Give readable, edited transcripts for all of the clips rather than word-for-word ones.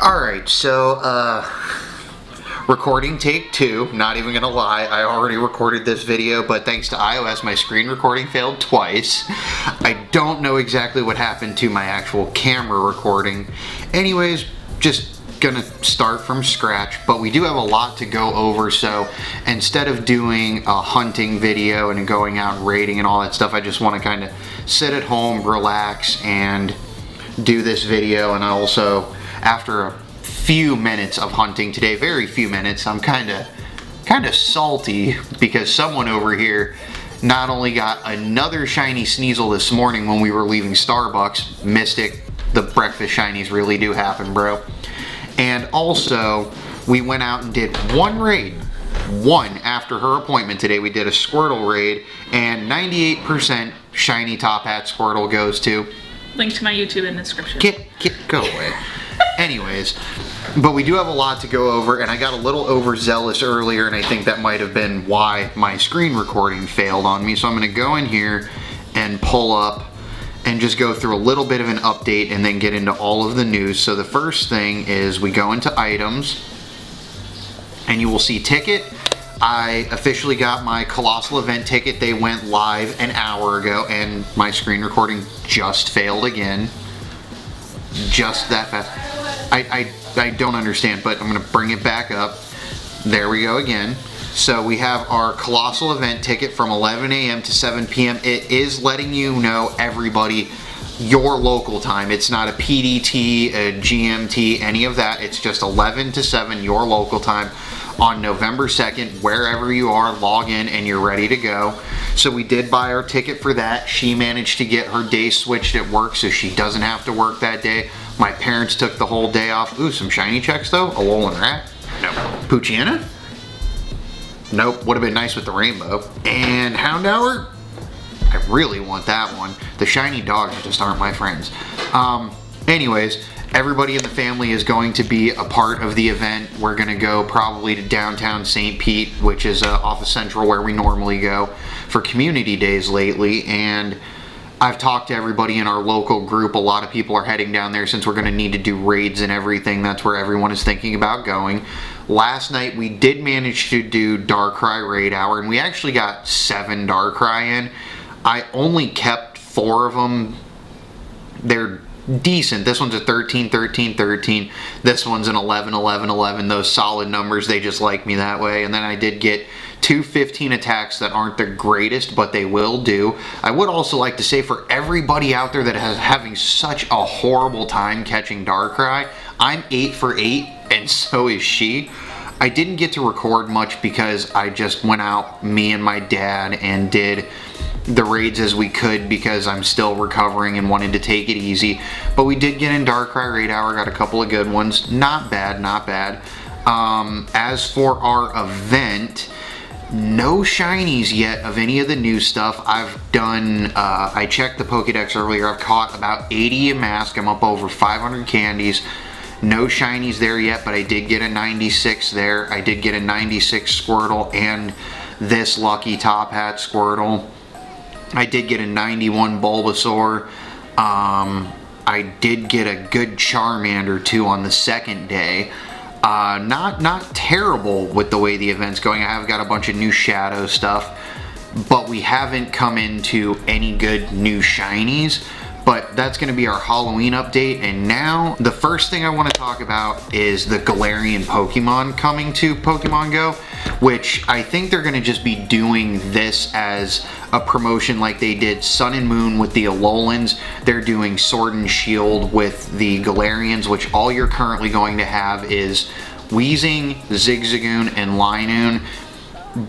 Alright, so, recording take 2, not even gonna lie, I already recorded this video, but thanks to iOS, my screen recording failed twice. I don't know exactly what happened to my actual camera recording. Anyways, just gonna start from scratch, but we do have a lot to go over, so instead of doing a hunting video and going out and raiding and all that stuff, I just want to kind of sit at home, relax, and do this video. And I also, after a few minutes of hunting today, very few minutes, I'm kind of salty because someone over here not only got another shiny Sneasel this morning when we were leaving Starbucks, Mystic, the breakfast shinies really do happen, bro. And also, we went out and did one raid. One after her appointment today. We did a Squirtle raid, and 98% shiny top hat Squirtle goes to. Link to my YouTube in the description. Go away. Anyways, but we do have a lot to go over, and I got a little overzealous earlier, and I think that might have been why my screen recording failed on me. So I'm going to go in here and pull up and just go through a little bit of an update and then get into all of the news. So the first thing is we go into items, and you will see ticket. I officially got my Colossal event ticket. They went live an hour ago, and my screen recording just failed again. Just that fast. I don't understand, but I'm going to bring it back up. There we go again. So we have our Colossal event ticket from 11 a.m. to 7 p.m. It is letting you know, everybody, your local time. It's not a PDT, a GMT, any of that. It's just 11 to 7, your local time, on November 2nd. Wherever you are, log in and you're ready to go. So we did buy our ticket for that. She managed to get her day switched at work, so she doesn't have to work that day. My parents took the whole day off. Ooh, some shiny checks though. A Alolan Rat? No. Poochyena? Nope, would have been nice with the rainbow. And Houndour? I really want that one. The shiny dogs just aren't my friends. Anyways, everybody in the family is going to be a part of the event. We're going to go probably to downtown St. Pete, which is off of Central where we normally go for community days lately. And I've talked to everybody in our local group. A lot of people are heading down there since we're going to need to do raids and everything. That's where everyone is thinking about going. Last night we did manage to do Darkrai raid hour, and we actually got 7 Darkrai in. I only kept 4 of them. They're decent. This one's a 13, 13, 13. This one's an 11, 11, 11. Those solid numbers, they just like me that way. And then I did get 2 15 attacks that aren't the greatest, but they will do. I would also like to say, for everybody out there that is having such a horrible time catching Darkrai, I'm 8 for 8, and so is she. I didn't get to record much because I just went out, me and my dad, and did the raids as we could because I'm still recovering and wanted to take it easy. But we did get in Darkrai raid hour, got a couple of good ones. Not bad, not bad. As for our event, no shinies yet of any of the new stuff. I've done, I checked the Pokédex earlier, I've caught about 80 a mask, I'm up over 500 candies. No shinies there yet, but I did get a 96 there. I did get a 96 Squirtle and this lucky top hat Squirtle. I did get a 91 Bulbasaur. I did get a good Charmander too on the second day. Not terrible with the way the event's going. I have got a bunch of new Shadow stuff, but we haven't come into any good new shinies. But that's going to be our Halloween update. And now the first thing I want to talk about is the Galarian Pokemon coming to Pokemon Go, which I think they're going to just be doing this as a promotion like they did Sun and Moon with the Alolans. They're doing Sword and Shield with the Galarians, which all you're currently going to have is Weezing, Zigzagoon, and Linoon.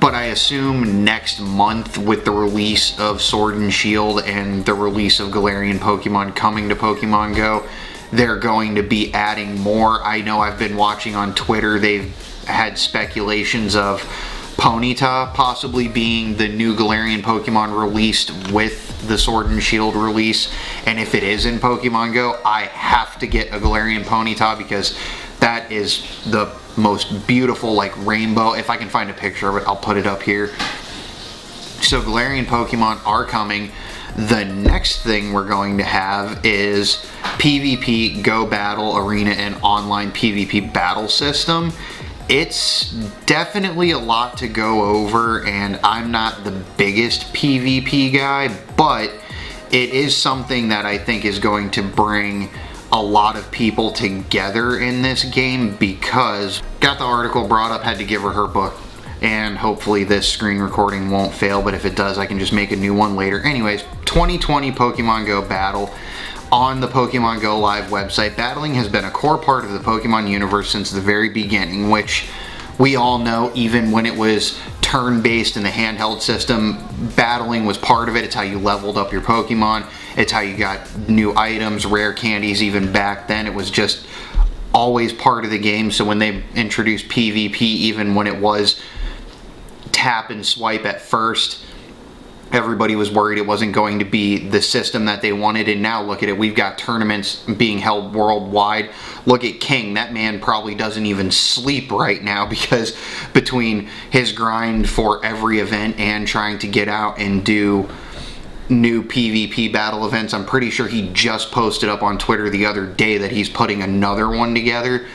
But I assume next month, with the release of Sword and Shield and the release of Galarian Pokemon coming to Pokemon Go, they're going to be adding more. I know I've been watching on Twitter, they've had speculations of Ponyta possibly being the new Galarian Pokemon released with the Sword and Shield release. And if it is in Pokemon Go, I have to get a Galarian Ponyta because that is the most beautiful, like, rainbow. If I can find a picture of it, I'll put it up here. So Galarian Pokemon are coming. The next thing we're going to have is PvP, Go Battle, Arena, and online PvP battle system. It's definitely a lot to go over, and I'm not the biggest PvP guy, but it is something that I think is going to bring a lot of people together in this game, because got the article brought up, had to give her book, and hopefully this screen recording won't fail, but if it does I can just make a new one later. Anyways, 2020 Pokemon Go Battle. On the Pokemon Go Live website, battling has been a core part of the Pokemon universe since the very beginning, which we all know. Even when it was turn-based in the handheld system, battling was part of it. It's how you leveled up your Pokemon. It's how you got new items, rare candies. Even back then, it was just always part of the game. So when they introduced PvP, even when it was tap and swipe at first, everybody was worried it wasn't going to be the system that they wanted, and now look at it. We've got tournaments being held worldwide. Look at King. That man probably doesn't even sleep right now, because between his grind for every event and trying to get out and do new PvP battle events, I'm pretty sure he just posted up on Twitter the other day that he's putting another one together,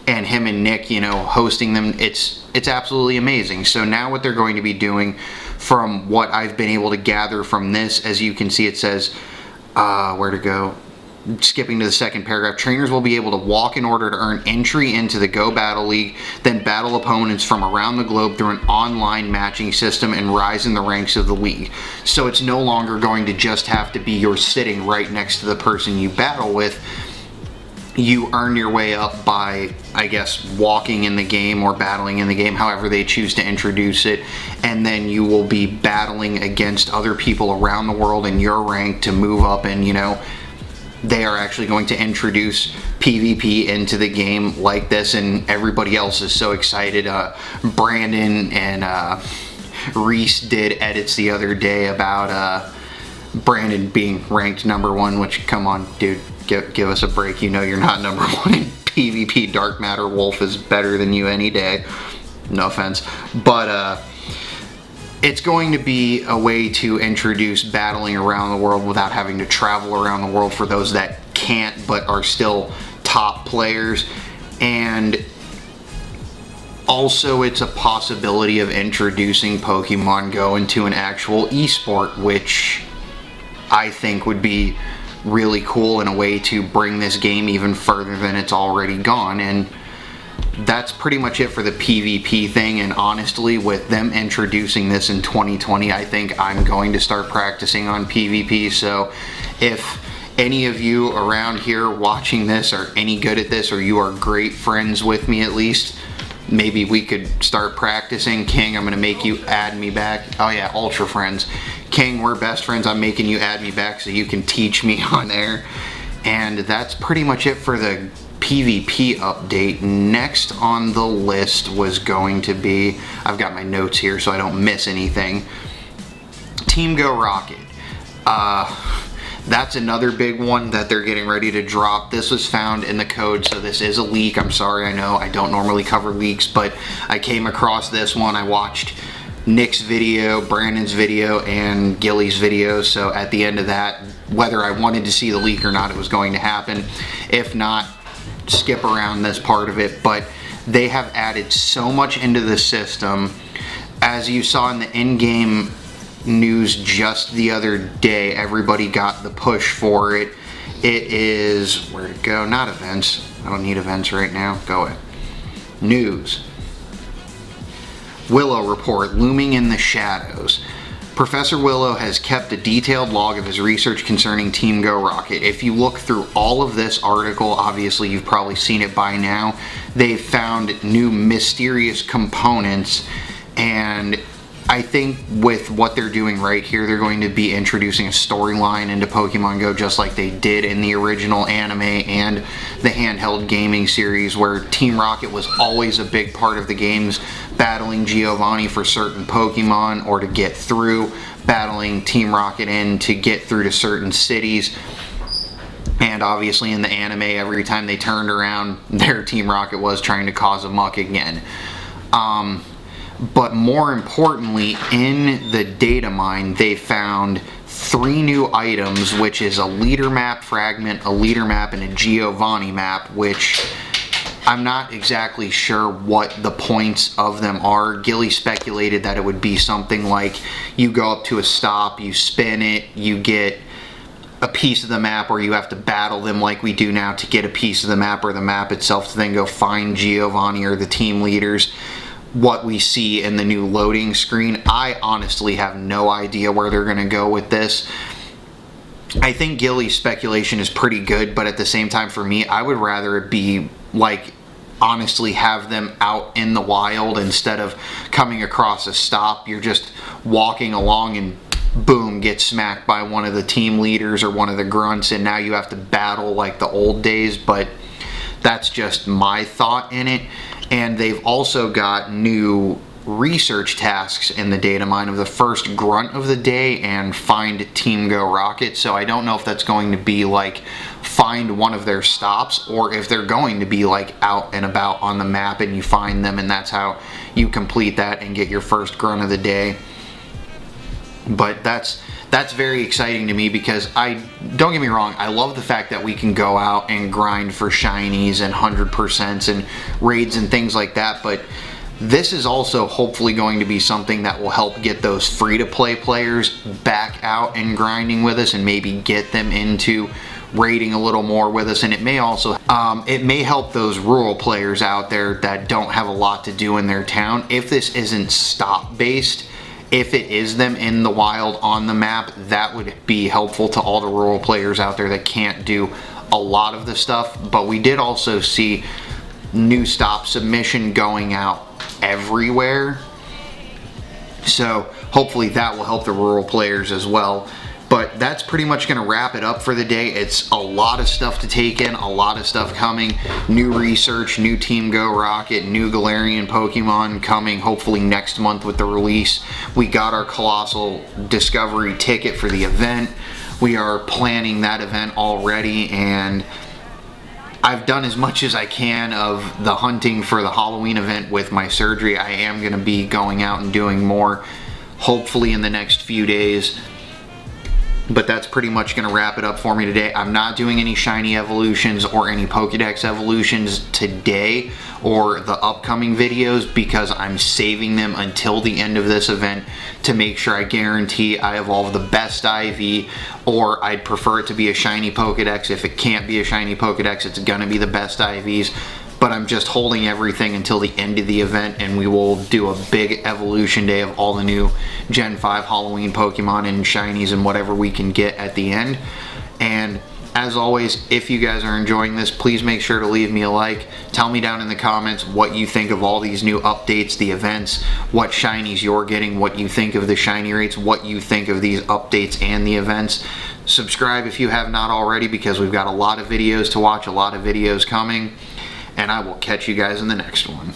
and him and Nick, you know, hosting them. It's absolutely amazing. So now what they're going to be doing, from what I've been able to gather from this, as you can see, it says, where to go? Skipping to the second paragraph, trainers will be able to walk in order to earn entry into the Go Battle League, then battle opponents from around the globe through an online matching system and rise in the ranks of the league. So it's no longer going to just have to be you're sitting right next to the person you battle with. You earn your way up by, I guess, walking in the game or battling in the game, however they choose to introduce it, and then you will be battling against other people around the world in your rank to move up, and, you know, they are actually going to introduce PvP into the game like this, and everybody else is so excited. Brandon and Reese did edits the other day about Brandon being ranked #1, which, come on, dude. Give us a break. You know you're not #1 in PvP. Dark Matter Wolf is better than you any day. No offense. But it's going to be a way to introduce battling around the world without having to travel around the world for those that can't but are still top players. And also it's a possibility of introducing Pokemon Go into an actual esport, which I think would be really cool, and a way to bring this game even further than it's already gone. And that's pretty much it for the PvP thing. And honestly, with them introducing this in 2020, I think I'm going to start practicing on PvP. So if any of you around here watching this are any good at this, or you are great friends with me at least, maybe we could start practicing. King, I'm going to make you add me back. Oh yeah, Ultra Friends. King, we're best friends. I'm making you add me back so you can teach me on there. And that's pretty much it for the PvP update. Next on the list was going to be, I've got my notes here so I don't miss anything, Team Go Rocket. That's another big one that they're getting ready to drop. This was found in the code, so this is a leak. I'm sorry, I know I don't normally cover leaks, but I came across this one. I watched Nick's video, Brandon's video, and Gilly's video, so at the end of that, whether I wanted to see the leak or not, it was going to happen. If not, skip around this part of it. But they have added so much into the system. As you saw in the in-game news just the other day, everybody got the push for it. It is, where to go? Not events. I don't need events right now. Go ahead. News. Willow report looming in the shadows. Professor Willow has kept a detailed log of his research concerning Team Go Rocket. If you look through all of this article, obviously you've probably seen it by now, they've found new mysterious components, and I think with what they're doing right here, they're going to be introducing a storyline into Pokemon Go, just like they did in the original anime and the handheld gaming series, where Team Rocket was always a big part of the games, battling Giovanni for certain Pokemon or to get through, battling Team Rocket in to get through to certain cities. And obviously in the anime, every time they turned around, their Team Rocket was trying to cause a muck again. But more importantly, in the data mine, they found 3 new items, which is a leader map fragment, a leader map, and a Giovanni map, which I'm not exactly sure what the points of them are. Gilly speculated that it would be something like you go up to a stop, you spin it, you get a piece of the map, or you have to battle them like we do now to get a piece of the map or the map itself to then go find Giovanni or the team leaders. What we see in the new loading screen, I honestly have no idea where they're going to go with this. I think Gilly's speculation is pretty good, but at the same time, for me, I would rather it be like, honestly, have them out in the wild instead of coming across a stop. You're just walking along and boom, get smacked by one of the team leaders or one of the grunts, and now you have to battle like the old days. But that's just my thought in it. And they've also got new research tasks in the data mine of the first grunt of the day and find Team Go Rocket. So I don't know if that's going to be like find one of their stops, or if they're going to be like out and about on the map and you find them and that's how you complete that and get your first grunt of the day. But that's very exciting to me, because don't get me wrong, I love the fact that we can go out and grind for shinies and 100% and raids and things like that, but this is also hopefully going to be something that will help get those free-to-play players back out and grinding with us and maybe get them into raiding a little more with us. And it may also it may help those rural players out there that don't have a lot to do in their town. If this isn't stop based, if it is them in the wild on the map, that would be helpful to all the rural players out there that can't do a lot of the stuff. But we did also see new stop submission going out everywhere, so hopefully that will help the rural players as well. But that's pretty much going to wrap it up for the day. It's a lot of stuff to take in, a lot of stuff coming. New research, new Team Go Rocket, new Galarian Pokemon coming hopefully next month with the release. We got our Colossal Discovery ticket for the event. We are planning that event already, and I've done as much as I can of the hunting for the Halloween event with my surgery. I am going to be going out and doing more, hopefully in the next few days. But that's pretty much going to wrap it up for me today. I'm not doing any shiny evolutions or any Pokedex evolutions today or the upcoming videos, because I'm saving them until the end of this event to make sure I guarantee I evolve the best IV, or I'd prefer it to be a shiny Pokedex. If it can't be a shiny Pokedex, it's going to be the best IVs. But I'm just holding everything until the end of the event, and we will do a big evolution day of all the new Gen 5 Halloween Pokemon and shinies and whatever we can get at the end. And as always, if you guys are enjoying this, please make sure to leave me a like. Tell me down in the comments what you think of all these new updates, the events, what shinies you're getting, what you think of the shiny rates, what you think of these updates and the events. Subscribe if you have not already, because we've got a lot of videos to watch, a lot of videos coming. And I will catch you guys in the next one.